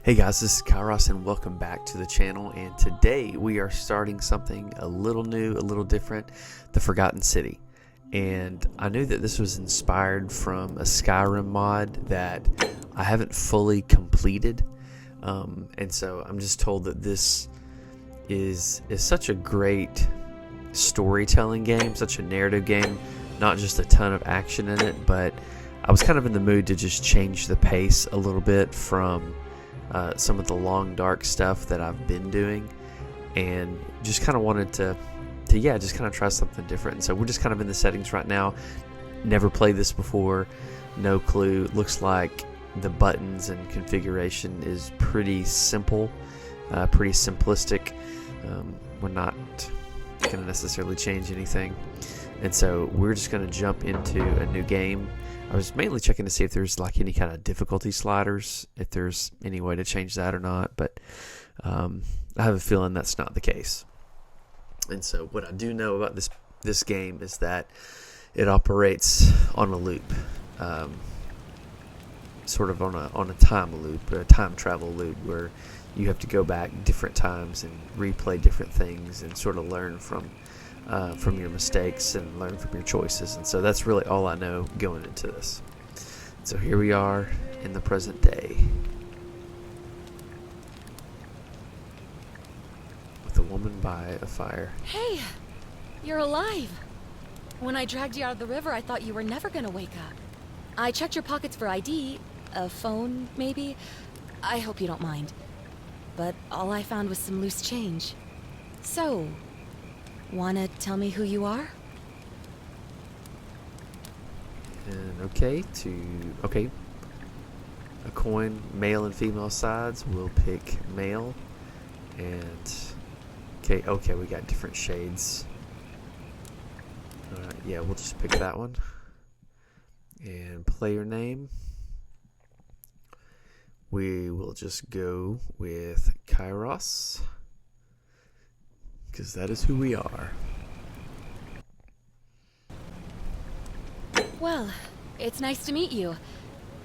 Hey guys, this is Kairos and welcome back to the channel, and today we are starting something a little new, a little different, the Forgotten City. And I knew that this was inspired from a Skyrim mod that I haven't fully completed, and so I'm just told that this is such a great storytelling game, such a narrative game, not just a ton of action in it, but I was kind of in the mood to just change the pace a little bit from some of the long dark stuff that I've been doing, and just kind of wanted to just kind of try something different. And so we're just kind of in the settings right now. Never played this before, no clue. Looks like the buttons and configuration is pretty simple, pretty simplistic. We're not going to necessarily change anything, and so we're just going to jump into a new game. I was mainly checking to see if there's like any kind of difficulty sliders, if there's any way to change that or not, but I have a feeling that's not the case. And so what I do know about this game is that it operates on a loop, sort of on a time loop, or a time travel loop, where you have to go back different times and replay different things and sort of learn from your mistakes and learn from your choices. And so that's really all I know going into this. So here we are in the present day with a woman by a fire. Hey, you're alive. When I dragged you out of the river, I thought you were never gonna wake up. I checked your pockets for ID, a phone maybe. I hope you don't mind. But all I found was some loose change. So, wanna tell me who you are? And okay. A coin, male and female sides. We'll pick male. And okay, we got different shades. Alright, yeah, we'll just pick that one. And player name. We will just go with Kairos, because that is who we are. Well, it's nice to meet you.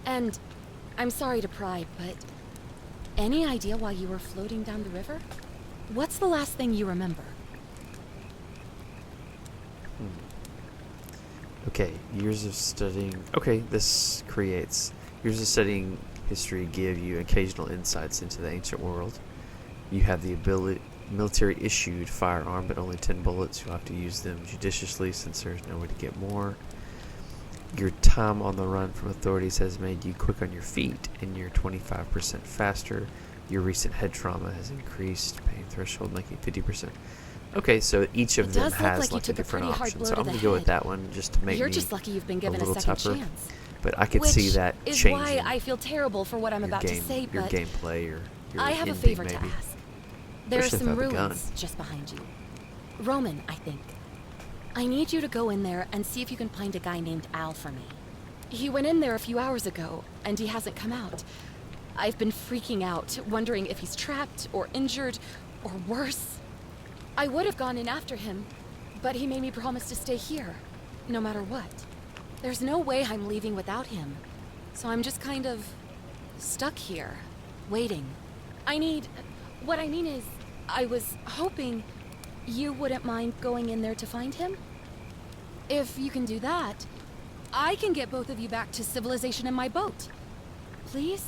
And I'm sorry to pry, but any idea why you were floating down the river? What's the last thing you remember? Okay, years of studying. Okay, this creates years of studying history give you occasional insights into the ancient world. You have the ability. Military issued firearm, but only 10 bullets. You'll have to use them judiciously since there's no way to get more. Your time on the run from authorities has made you quick on your feet, and you're 25% faster. Your recent head trauma has increased pain threshold, making 50%. Okay, so each of them has like a different option. So I'm gonna go with that one just to make You're me just lucky you've been given a little a second tougher. chance. But I could see that is changing. why I feel terrible for what I'm about to say, your but gameplay, or your I have a ending, favor to maybe. ask. There are Especially some without the gun. ruins just behind you. Roman, I think. I need you to go in there and see if you can find a guy named Al for me. He went in there a few hours ago, and he hasn't come out. I've been freaking out, wondering if he's trapped, or injured, or worse. I would have gone in after him, but he made me promise to stay here, no matter what. There's no way I'm leaving without him, so I'm just kind of stuck here, waiting. What I mean is, I was hoping you wouldn't mind going in there to find him. If you can do that, I can get both of you back to civilization in my boat. Please?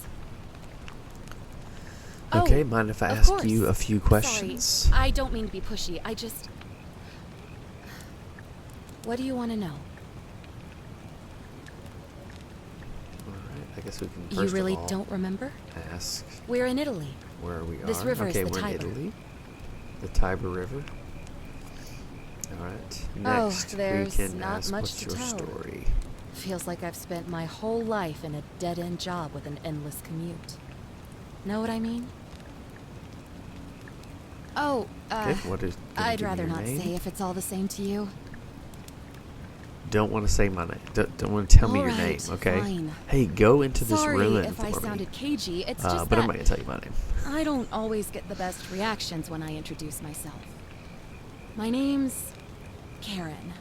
Okay, Oh, mind if I of ask course. you a few questions? Sorry, I don't mean to be pushy. What do you want to know? Alright, I guess we can first You really of all don't remember? ask We're in Italy. where we are. This river is okay, the we're Tiber. in Italy. The Tiber River. Alright, next there's we can not ask much what's to your tell. story. Feels like I've spent my whole life in a dead-end job with an endless commute. Know what I mean? Oh, Okay, what is? can you I'd give me rather your not name? say if it's all the same to you. Don't want to say my name. Don't want to tell me your name. Alright, Okay. fine. Hey, go into this Sorry ruin if for I me. sounded cagey, it's just But that I'm not gonna tell you my name. I don't always get the best reactions when I introduce myself. My name's Karen.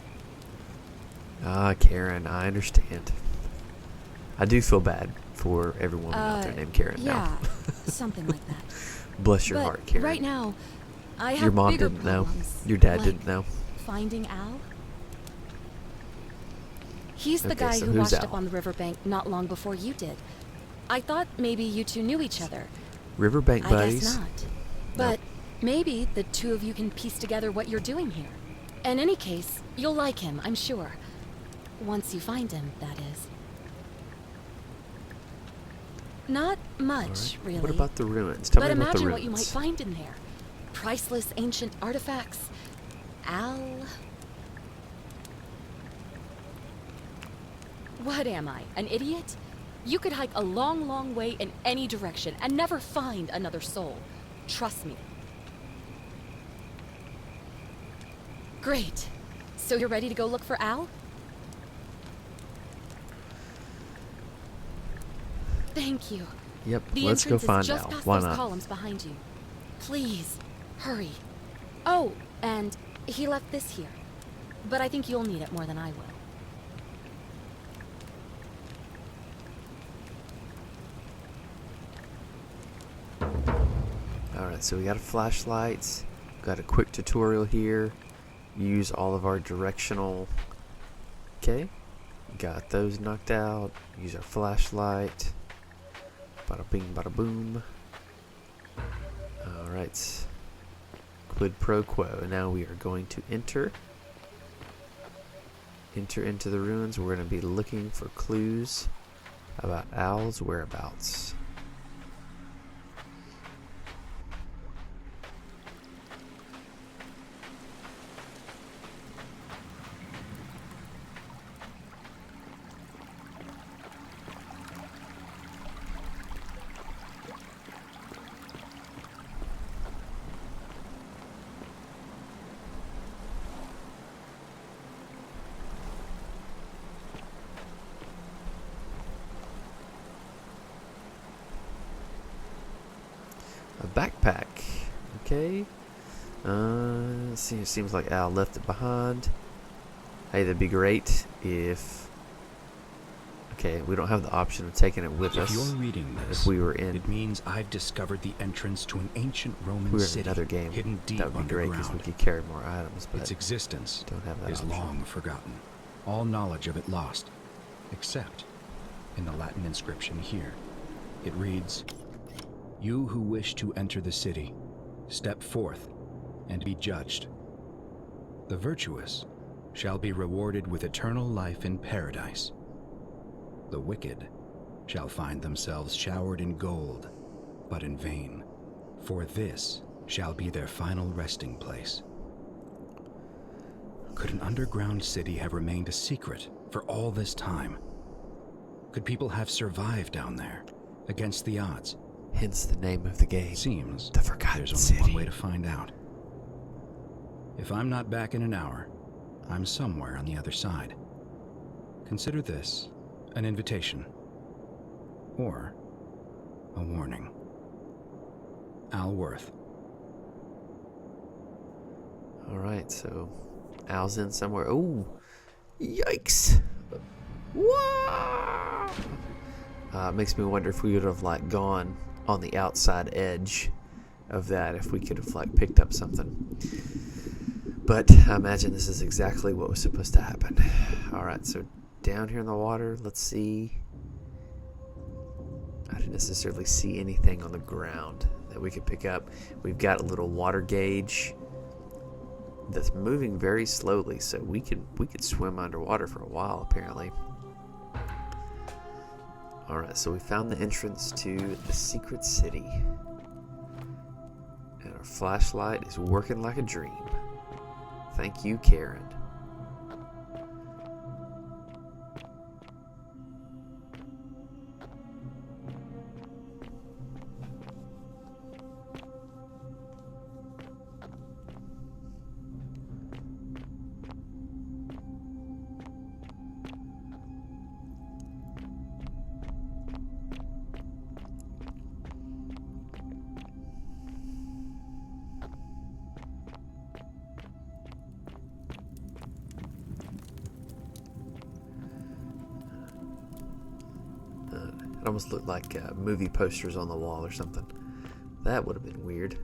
Ah, Karen, I understand. I do feel bad for every woman out there named Karen Yeah. now. Something like that. Bless your But heart, Karen. right now, I have Your mom bigger didn't know. problems, Your dad like didn't know. finding Al. He's the Okay, guy so who who's washed Al? up on the riverbank not long before you did. I thought maybe you two knew each other. Riverbank I buddies. guess not. But maybe the two of you can piece together what you're doing here. In any case, you'll like him, I'm sure. Once you find him, that is. Not much, Alright. really. What about the ruins? Tell But me about the imagine ruins. what you might find in there. Priceless ancient artifacts. Al... What am I, an idiot? You could hike a long, long way in any direction and never find another soul. Trust me. Great. So you're ready to go look for Al? Thank you. Yep, The let's go entrance find is just Al. past Why those not? columns behind you. Please, hurry. Oh, and he left this here. But I think you'll need it more than I will. Alright, so we got a flashlight. Got a quick tutorial here. Use all of our directional. Okay. Got those knocked out. Use our flashlight. Bada bing, bada boom. Alright. Quid pro quo. Now we are going to enter. Enter into the ruins. We're going to be looking for clues about Al's whereabouts. A backpack. Okay. Let's see, it seems like Al left it behind. Hey, that'd be great if... Okay, we don't have the option of taking it with us. If you're reading this, If we were in... it means I've discovered the entrance to an ancient If Roman we were in city another game, hidden deep that would be great because we underground. could carry more items, but Its existence don't have that is option. long forgotten. All knowledge of it lost, except in the Latin inscription here. It reads, "You who wish to enter the city, step forth and be judged. The virtuous shall be rewarded with eternal life in paradise. The wicked shall find themselves showered in gold, but in vain, for this shall be their final resting place." Could an underground city have remained a secret for all this time? Could people have survived down there, against the odds? Hence the name of the game. It seems The Forgotten there's only City. one way to find out. If I'm not back in an hour, I'm somewhere on the other side. Consider this an invitation, or a warning. Al Worth. Alright, so Al's in somewhere. Oh, yikes! Whoa! Makes me wonder if we would have like gone on the outside edge of that, if we could have like picked up something. But I imagine this is exactly what was supposed to happen. Alright, so down here in the water, let's see. I didn't necessarily see anything on the ground that we could pick up. We've got a little water gauge that's moving very slowly, so we could swim underwater for a while apparently. Alright, so we found the entrance to the secret city. And our flashlight is working like a dream. Thank you, Karen. almost looked like movie posters on the wall or something. That would have been weird.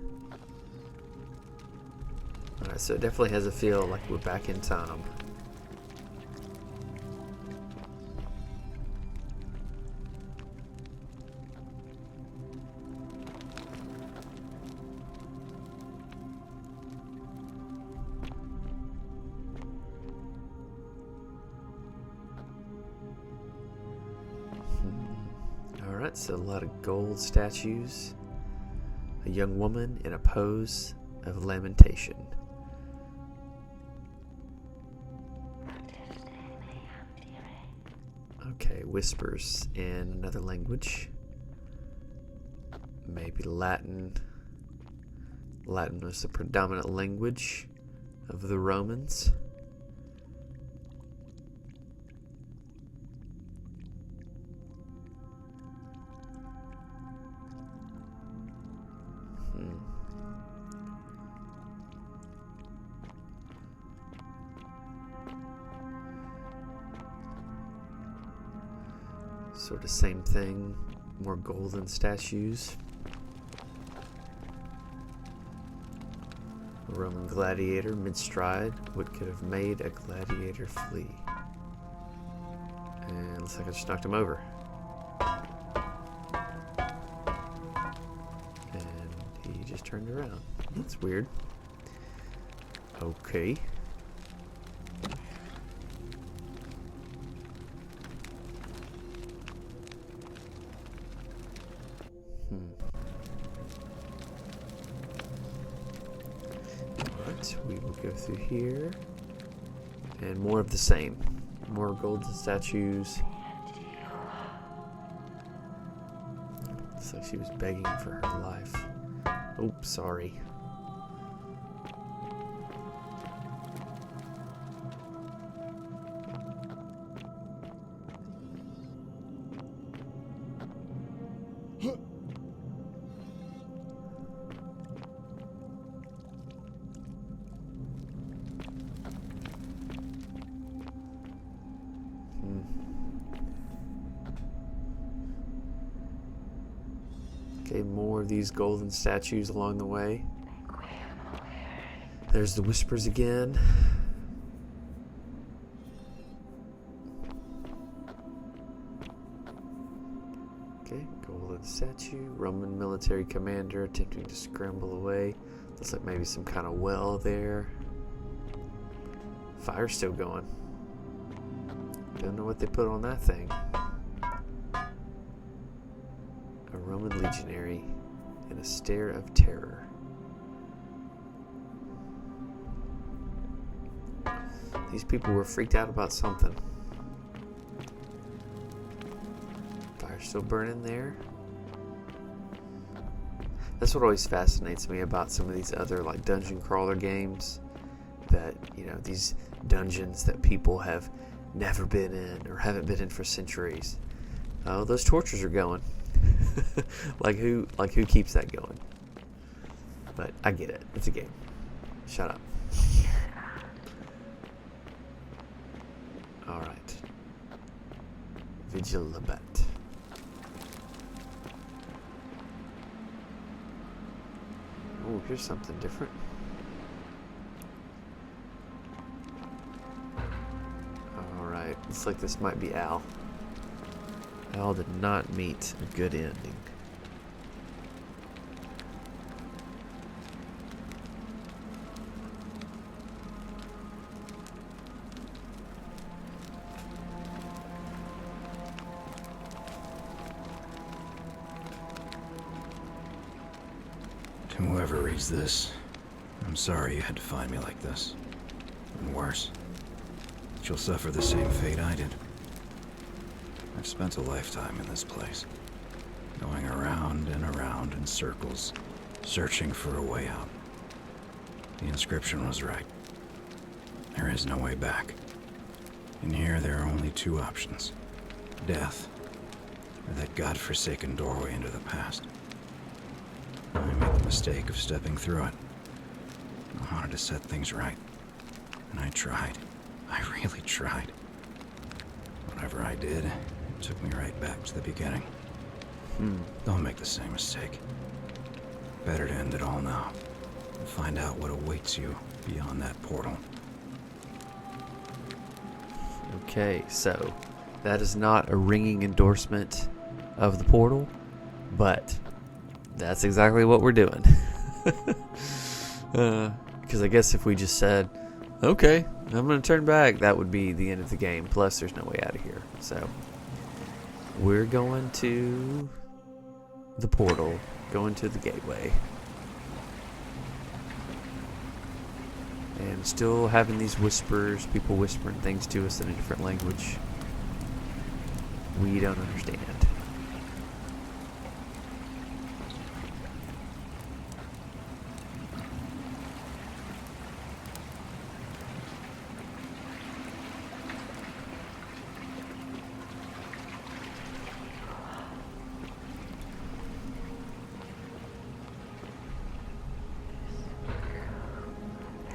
Alright, so it definitely has a feel like we're back in time. Alright, so a lot of gold statues. A young woman in a pose of lamentation. Okay, whispers in another language. Maybe Latin. Latin was the predominant language of the Romans. Sort of same thing, more golden statues. A Roman gladiator mid-stride. What could have made a gladiator flee? And looks like I just knocked him over. And he just turned around. That's weird. Okay. Alright, we will go through here. And more of the same. More golden statues. Looks like she was begging for her life. Oops, sorry. Okay, more of these golden statues along the way. There's the whispers again. Okay, golden statue. Roman military commander attempting to scramble away. Looks like maybe some kind of well there. Fire's still going. Don't know what they put on that thing. A Roman legionary and a stare of terror. These people were freaked out about something. Fire still burning there. That's what always fascinates me about some of these other like dungeon crawler games. That, you know, these dungeons that people have never been in or haven't been in for centuries. Oh, those torches are going. like who keeps that going? But I get it. It's a game. Shut up. All right. Vigilabat. Oh, here's something different. All right. Looks like this might be Al. Al did not meet a good ending. To whoever reads this, I'm sorry you had to find me like this. And worse, that you'll suffer the same fate I did. I've spent a lifetime in this place, going around and around in circles, searching for a way out. The inscription was right. There is no way back. In here, there are only two options: death, or that godforsaken doorway into the past. I made the mistake of stepping through it. I wanted to set things right, and I tried. I really tried. Whatever I did, it took me right back to the beginning. Don't make the same mistake. Better to end it all now. And find out what awaits you beyond that portal. Okay, so that is not a ringing endorsement of the portal, but that's exactly what we're doing. Because I guess if we just said, okay, I'm going to turn back, that would be the end of the game. Plus, there's no way out of here. So, we're going to the portal, going to the gateway. And still having these whispers, people whispering things to us in a different language we don't understand.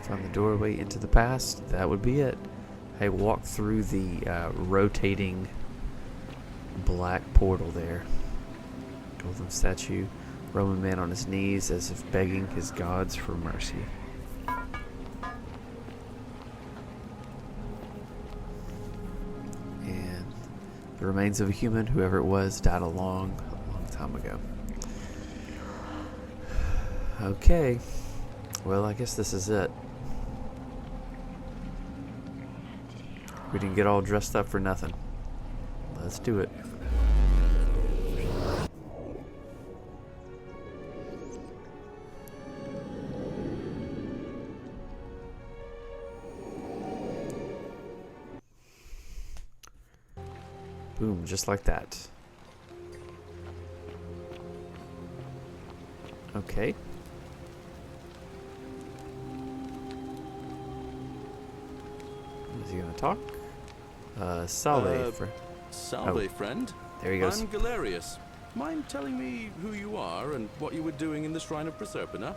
Found the doorway into the past. That would be it. Hey, walk through the rotating black portal there. Golden statue. Roman man on his knees as if begging his gods for mercy. And the remains of a human, whoever it was, died a long time ago. Okay. Well, I guess this is it. We didn't get all dressed up for nothing. Let's do it. Boom, just like that. Okay. Is he gonna talk? Salve, Salve, friend. There he goes. I'm Galerius. Mind telling me who you are and what you were doing in the Shrine of Proserpina?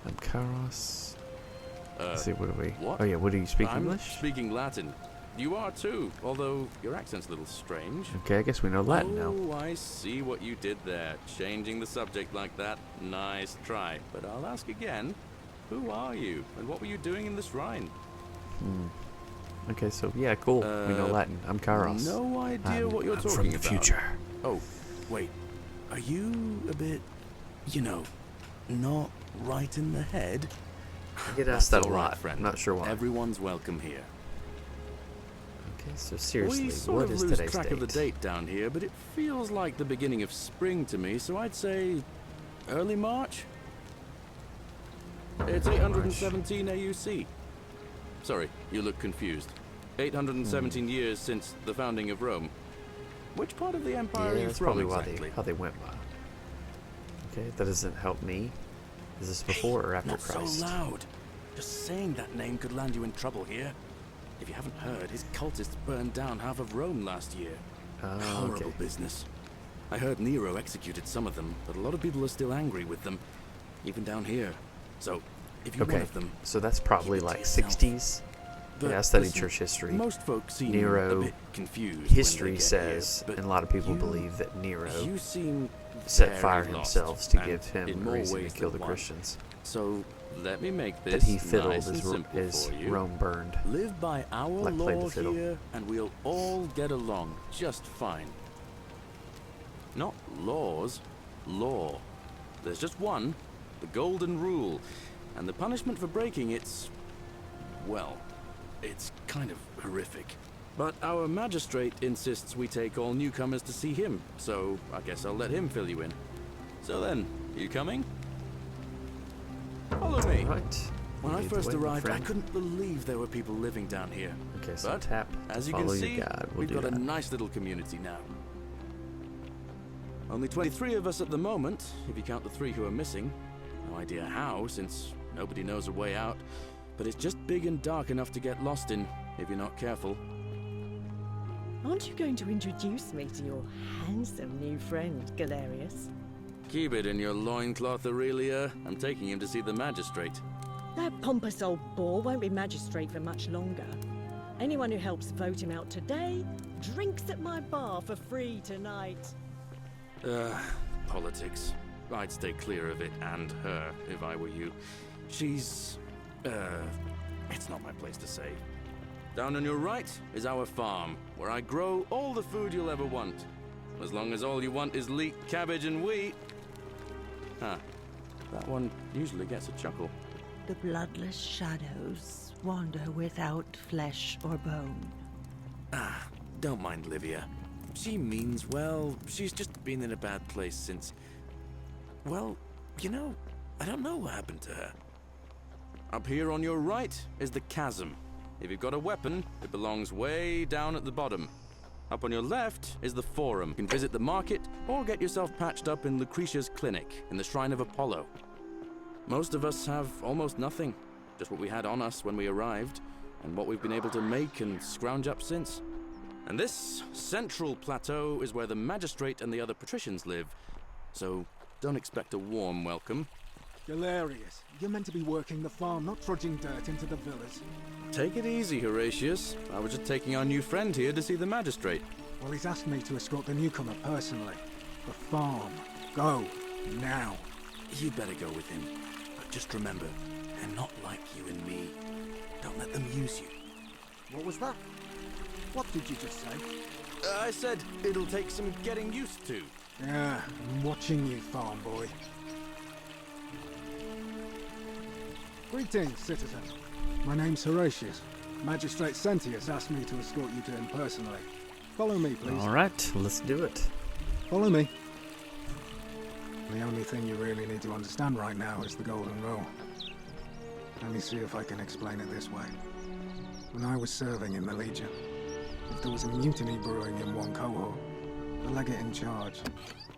I'm Karos. Let's see, what are we? What? Oh yeah, what do you speak I'm English? speaking Latin. You are too, although your accent's a little strange. Okay, I guess we know Latin now. Oh, I see what you did there. Changing the subject like that. Nice try. But I'll ask again. Who are you, and what were you doing in the shrine? Okay, so yeah, cool. We know Latin. I'm Karos. No idea what you're I'm talking from the about. future. Oh, wait. Are you a bit, not right in the head? I get asked that a all right, lot. friend. I'm not sure why. Everyone's welcome here. Okay, so seriously, We sort what of is lose today's track date? of the date down here, but it feels like the beginning of spring to me, so I'd say early March? It's 817 AUC. Sorry, you look confused. 817 years since the founding of Rome. Which part of the empire are Yeah, you that's from probably exactly? how they went by. Okay, that doesn't help me. Is this before or after Not Christ? so loud. Just saying that name could land you in trouble here. If you haven't heard, his cultists burned down half of Rome last year. Oh, Horrible okay. business. I heard Nero executed some of them, but a lot of people are still angry with them, even down here. So, if you're one Okay, of them, so that's probably keep it to like yourself. 60s. But Yeah, I studied listen, church history. Most folks seem Nero a bit confused. when History they get says, here, but and a lot of people you- believe that Nero You seem set very fire lost, himself to and give him in a more reason to ways kill the than one. Christians. So let me make this That he fiddled nice and simple as for you. Rome burned. Live by our Like played the law fiddle. here, and we'll all get along just fine. Not laws, law. There's just one, the golden rule, and the punishment for breaking it's, well, it's kind of horrific. But our magistrate insists we take all newcomers to see him, so I guess I'll let him fill you in. So then, you coming? Follow me. Right. When I Lead the first way, my arrived, I friend. couldn't believe there were people living down here. Okay, so But, tap. as you follow can see, your guide. We'll we've do got that. a nice little community now. Only 23 of us at the moment, if you count the 3 who are missing. No idea how, since nobody knows a way out. But it's just big and dark enough to get lost in, if you're not careful. Aren't you going to introduce me to your handsome new friend, Galerius? Keep it in your loincloth, Aurelia. I'm taking him to see the magistrate. That pompous old bore won't be magistrate for much longer. Anyone who helps vote him out today drinks at my bar for free tonight. Politics. I'd stay clear of it and her if I were you. She's... it's not my place to say. Down on your right is our farm, where I grow all the food you'll ever want. As long as all you want is leek, cabbage, and wheat. Huh. That one usually gets a chuckle. The bloodless shadows wander without flesh or bone. Ah, don't mind Livia. She means well. She's just been in a bad place since... Well, you know, I don't know what happened to her. Up here on your right is the chasm. If you've got a weapon, it belongs way down at the bottom. Up on your left is the Forum. You can visit the market or get yourself patched up in Lucretia's clinic in the Shrine of Apollo. Most of us have almost nothing, just what we had on us when we arrived, and what we've been able to make and scrounge up since. And this central plateau is where the magistrate and the other patricians live, so don't expect a warm welcome. Galerius, you're meant to be working the farm, not trudging dirt into the villas. Take it easy, Horatius. I was just taking our new friend here to see the magistrate. Well, he's asked me to escort the newcomer personally. The farm. Go. Now. You better go with him. But just remember, they're not like you and me. Don't let them use you. What was that? What did you just say? I said it'll take some getting used to. Yeah, I'm watching you, farm boy. Greetings, citizen. My name's Horatius. Magistrate Sentius asked me to escort you to him personally. Follow me, please. All right, let's do it. Follow me. The only thing you really need to understand right now is the Golden Rule. Let me see if I can explain it this way. When I was serving in the Legion, if there was a mutiny brewing in one cohort, the legate in charge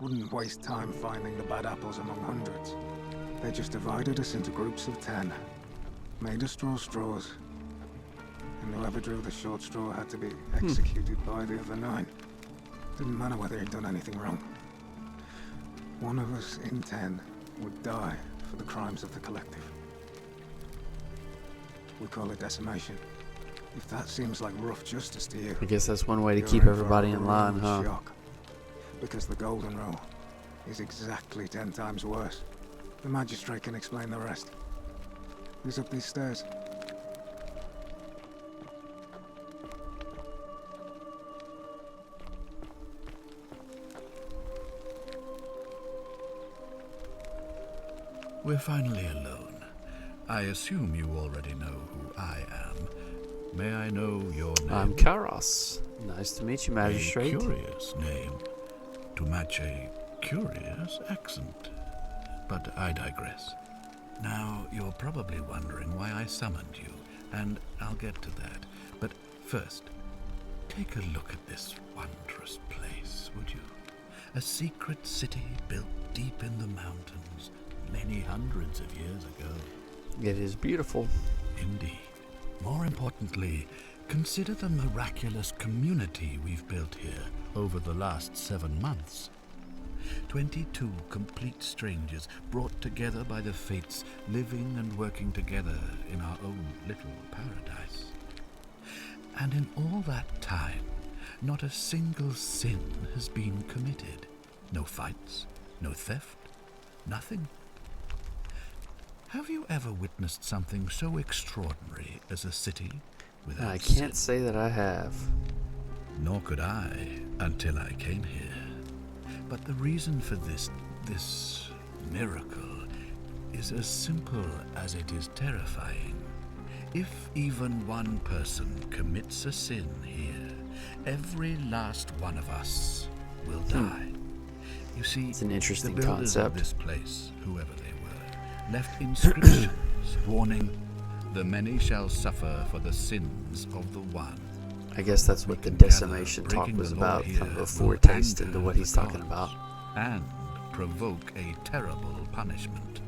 wouldn't waste time finding the bad apples among hundreds. They just divided us into groups of 10, made us draw straws, and whoever drew the short straw had to be executed by the other 9. Didn't matter whether he'd done anything wrong. One of us in 10 would die for the crimes of the collective. We call it decimation. If that seems like rough justice to you, I guess that's one way to you're keep in for everybody a in line, real huh? shock. Because the Golden Rule is exactly 10 times worse. The magistrate can explain the rest. Who's up these stairs? We're finally alone. I assume you already know who I am. May I know your name? I'm Karos. Nice to meet you, Magistrate. A curious name, to match a curious accent. But I digress. Now, you're probably wondering why I summoned you, and I'll get to that. But first, take a look at this wondrous place, would you? A secret city built deep in the mountains many hundreds of years ago. It is beautiful. Indeed. More importantly, consider the miraculous community we've built here over the last 7 months. 22 complete strangers brought together by the fates, living and working together in our own little paradise. And in all that time, not a single sin has been committed. No fights, no theft, nothing. Have you ever witnessed something so extraordinary as a city without I sin? can't say that I have. Nor could I until I came here. But the reason for this miracle is as simple as it is terrifying. If even one person commits a sin here, every last one of us will die. You see, It's an interesting the builders concept. of this place, whoever they were, left inscriptions warning, "The many shall suffer for the sins of the one." I guess that's what the We can decimation gather talk breaking was the law about, here kind of a will foretaste anger into what the he's talking gods about. and provoke a terrible punishment,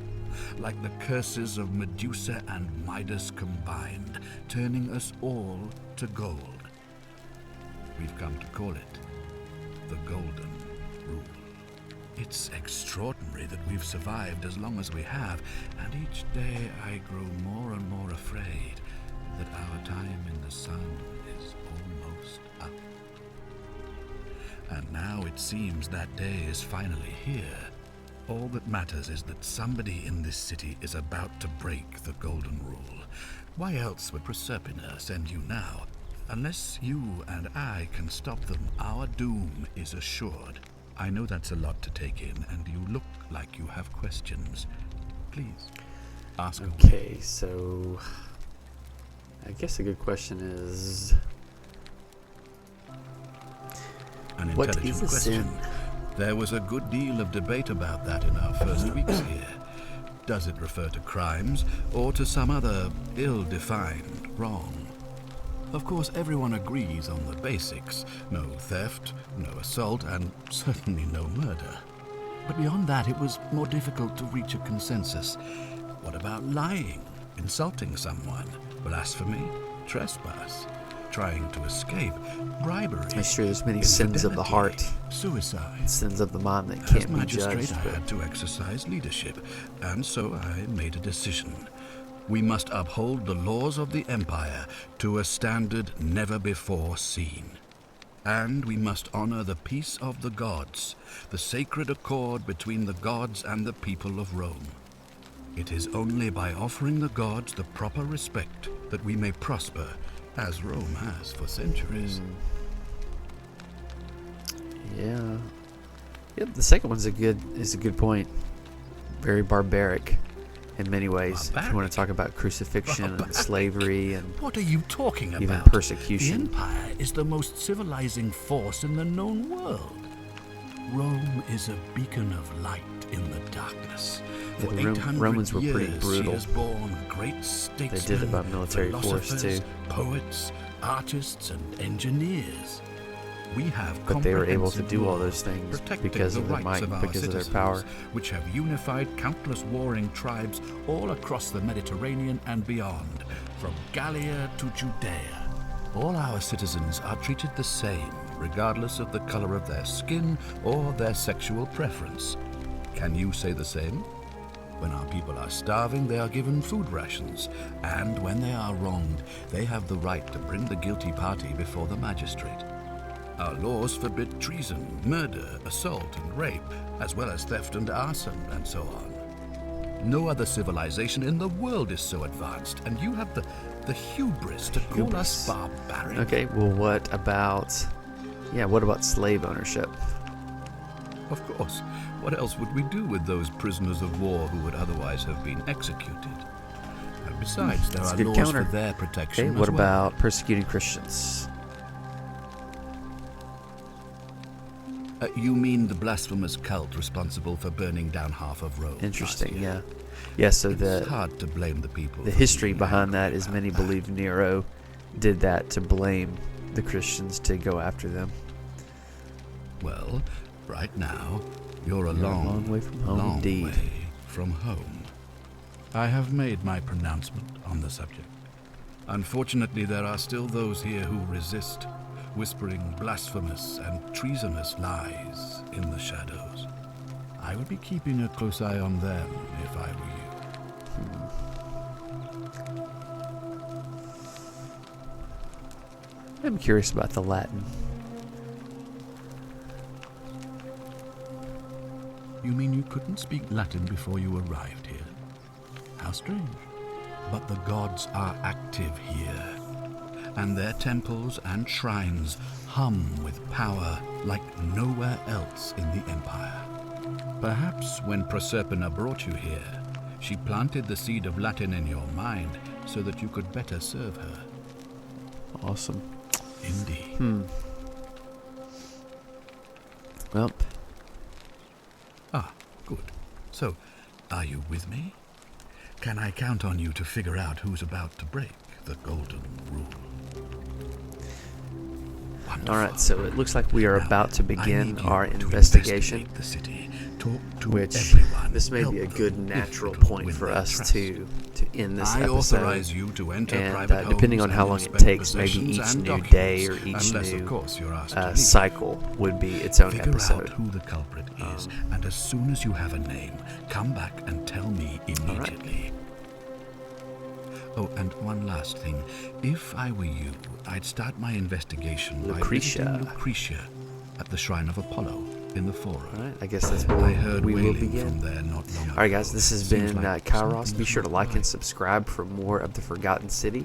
like the curses of Medusa and Midas combined, turning us all to gold. We've come to call it the Golden Rule. It's extraordinary that we've survived as long as we have, and each day I grow more and more afraid that our time in the sun is almost up. now it seems that day is finally here. All that matters is that somebody in this city is about to break the Golden Rule. Why else would Proserpina send you now? Unless you and I can stop them, our doom is assured. I know that's a lot to take in, and you look like you have questions. Please, ask away. Okay, so I guess a good question is, An what intelligent is a question. sin? There was a good deal of debate about that in our first weeks here. Does it refer to crimes or to some other ill-defined wrong? Of course, everyone agrees on the basics. No theft, no assault, and certainly no murder. But beyond that, it was more difficult to reach a consensus. What about lying, insulting someone, blasphemy, trespass, trying to escape, bribery? That's true, there's many sins of the heart, infidelity, suicide. sins of the mind that As can't be magistrate, judged. I But had to exercise leadership, and so I made a decision. We must uphold the laws of the Empire to a standard never before seen. And we must honor the peace of the gods, the sacred accord between the gods and the people of Rome. It is only by offering the gods the proper respect that we may prosper, as Rome has for centuries. yeah, the second one's a good point. Very barbaric in many ways. If you want Barbaric? to talk about crucifixion and Barbaric? slavery and What are you talking even about? persecution. The Empire is the most civilizing force in the known world. Rome is a beacon of light in the darkness. Yeah, For the 800 Romans were years, pretty brutal. She has borne great statesmen, did it by military force, philosophers, too. poets, artists, and engineers. We have But they were able to do all comprehensive those things laws protecting because the of their rights might, of our because of their citizens, power. which have unified countless warring tribes all across the Mediterranean and beyond, from Gallia to Judea. All our citizens are treated the same, regardless of the color of their skin or their sexual preference. Can you say the same? When our people are starving, they are given food rations, and when they are wronged, they have the right to bring the guilty party before the magistrate. Our laws forbid treason, murder, assault, and rape, as well as theft and arson, and so on. No other civilization in the world is so advanced, and you have the hubris to call us barbaric. Okay, well, what about slave ownership? Of course. What else would we do with those prisoners of war who would otherwise have been executed? And besides, there That's a are good laws counter. for their protection Okay, as what well. about persecuting Christians? You mean the blasphemous cult responsible for burning down half of Rome? Interesting, last year? yeah. So It's hard to blame the people. the for history being behind that angry is about many that. believe Nero did that to blame the Christians to go after them. Well, right now, you're a You're long way from home, long indeed. way from home. I have made my pronouncement on the subject. Unfortunately, there are still those here who resist, whispering blasphemous and treasonous lies in the shadows. I would be keeping a close eye on them if I were you. I'm curious about the Latin. You mean you couldn't speak Latin before you arrived here? How strange. But the gods are active here, and their temples and shrines hum with power like nowhere else in the Empire. Perhaps when Proserpina brought you here, she planted the seed of Latin in your mind so that you could better serve her. Awesome. Indeed. Well, Ah, good. So, are you with me? Can I count on you to figure out who's about to break the Golden Rule? Wonderful. all right, so it looks like we are Now, about to I begin need you our to investigation, investigate the city. Talk to which everyone. this may Help be a them good if natural it'll point win for their us trust. to end this I episode. authorize you to enter And private depending homes on how and long it inspect takes, maybe possessions each and new day or documents, each unless, new of course, you're asked to leave. cycle would be its own Figure episode. out who the culprit is, and as soon as you have a name, come back and tell me immediately. Oh, and one last thing. If I were you, I'd start my investigation Lucretia. by visiting Lucretia, at the Shrine of Apollo in the Forum. All right, I guess that's where I heard we will wailing begin. from there not long ago. All right, guys, this has Seems been like Kairos. something Be sure to isn't like and right. subscribe for more of the Forgotten City,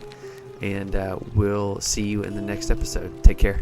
and we'll see you in the next episode. Take care.